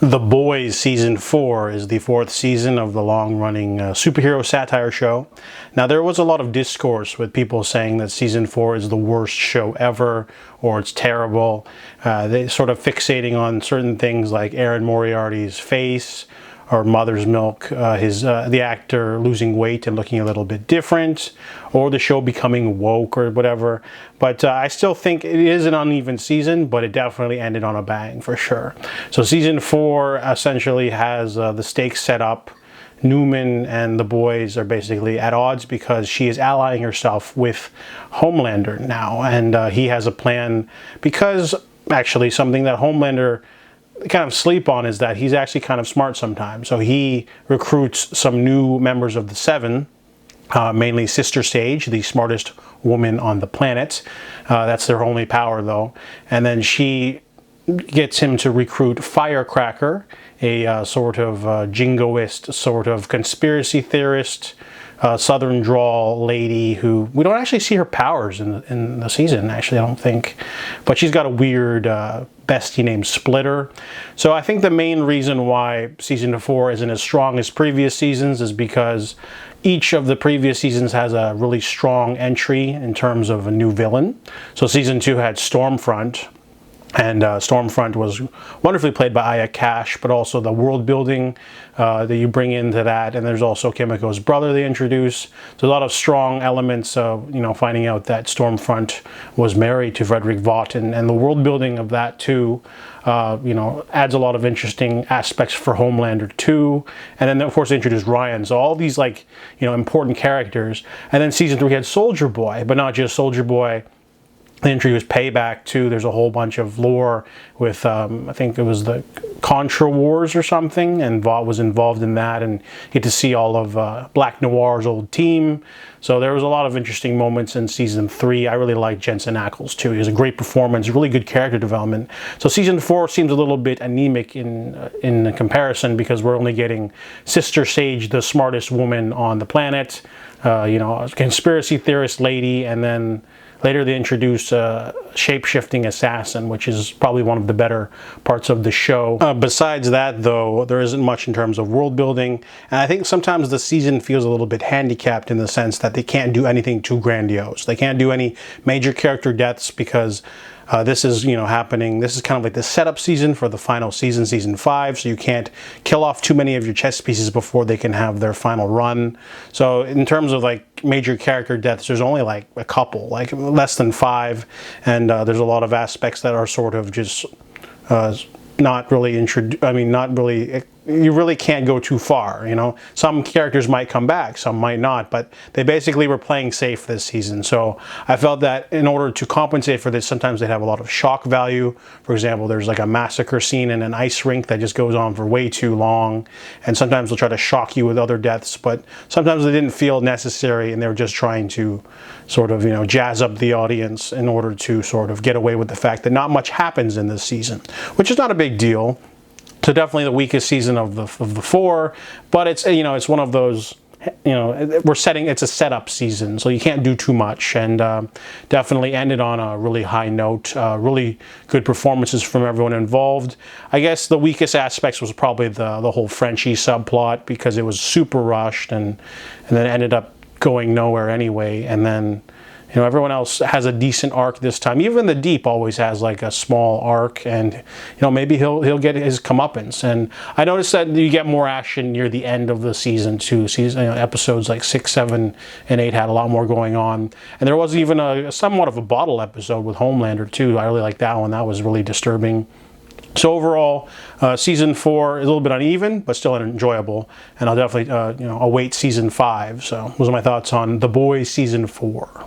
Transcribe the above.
The Boys Season 4 is the 4th season of the long-running superhero satire show. Now, there was a lot of discourse with people saying that Season 4 is the worst show ever, or it's terrible. They sort of fixating on certain things like Aaron Moriarty's face, or Mother's Milk, the actor losing weight and looking a little bit different, or the show becoming woke or whatever. But I still think it is an uneven season, but it definitely ended on a bang for sure. So Season 4 essentially has the stakes set up. Neuman and the boys are basically at odds because she is allying herself with Homelander now, and he has a plan because actually something that Homelander kind of sleep on is that he's actually kind of smart sometimes. So he recruits some new members of the Seven, mainly Sister Sage, the smartest woman on the planet. That's their only power though. And then she gets him to recruit Firecracker, a sort of jingoist, sort of conspiracy theorist, southern drawl lady who we don't actually see her powers in the season, actually, I don't think, but she's got a weird bestie named Splitter. So I think the main reason why Season 4 isn't as strong as previous seasons is because each of the previous seasons has a really strong entry in terms of a new villain. So Season 2 had Stormfront, and Stormfront was wonderfully played by Aya Cash, but also the world building that you bring into that. And there's also Kimiko's brother they introduce. So a lot of strong elements of, finding out that Stormfront was married to Frederick Vought, and the world building of that too, adds a lot of interesting aspects for Homelander too. And then of course they introduced Ryan. So all these important characters. And then Season 3 had Soldier Boy, but not just Soldier Boy. They introduced Payback too. There's a whole bunch of lore with, I think it was the Contra Wars or something, and Vought was involved in that, and you get to see all of Black Noir's old team. So there was a lot of interesting moments in Season 3. I really liked Jensen Ackles too. He has a great performance, really good character development. So Season 4 seems a little bit anemic in comparison because we're only getting Sister Sage, the smartest woman on the planet, a conspiracy theorist lady, and then later they introduce a shape-shifting assassin, which is probably one of the better parts of the show. Besides that, though, there isn't much in terms of world building. And I think sometimes the season feels a little bit handicapped in the sense that they can't do anything too grandiose. They can't do any major character deaths because this is, happening. This is kind of like the setup season for the final season, Season 5. So you can't kill off too many of your chess pieces before they can have their final run. So in terms of major character deaths, there's only a couple, less than 5. And there's a lot of aspects that are sort of just not really you really can't go too far, Some characters might come back, some might not, but they basically were playing safe this season. So I felt that in order to compensate for this, sometimes they'd have a lot of shock value. For example, there's a massacre scene in an ice rink that just goes on for way too long, and sometimes they'll try to shock you with other deaths, but sometimes they didn't feel necessary, and they were just trying to sort of, jazz up the audience in order to sort of get away with the fact that not much happens in this season, which is not a big deal. So definitely the weakest season of the 4, but it's it's one of those, it's a setup season, so you can't do too much, and definitely ended on a really high note. Really good performances from everyone involved. I guess the weakest aspects was probably the whole Frenchie subplot, because it was super rushed and then ended up going nowhere anyway, and then everyone else has a decent arc this time. Even the Deep always has a small arc, and maybe he'll get his comeuppance. And I noticed that you get more action near the end of the season too. Episodes 6, 7, and 8 had a lot more going on, and there was even somewhat of a bottle episode with Homelander too. I really liked that one. That was really disturbing. So overall, Season 4 is a little bit uneven, but still enjoyable. And I'll definitely await Season 5. So those are my thoughts on The Boys Season 4.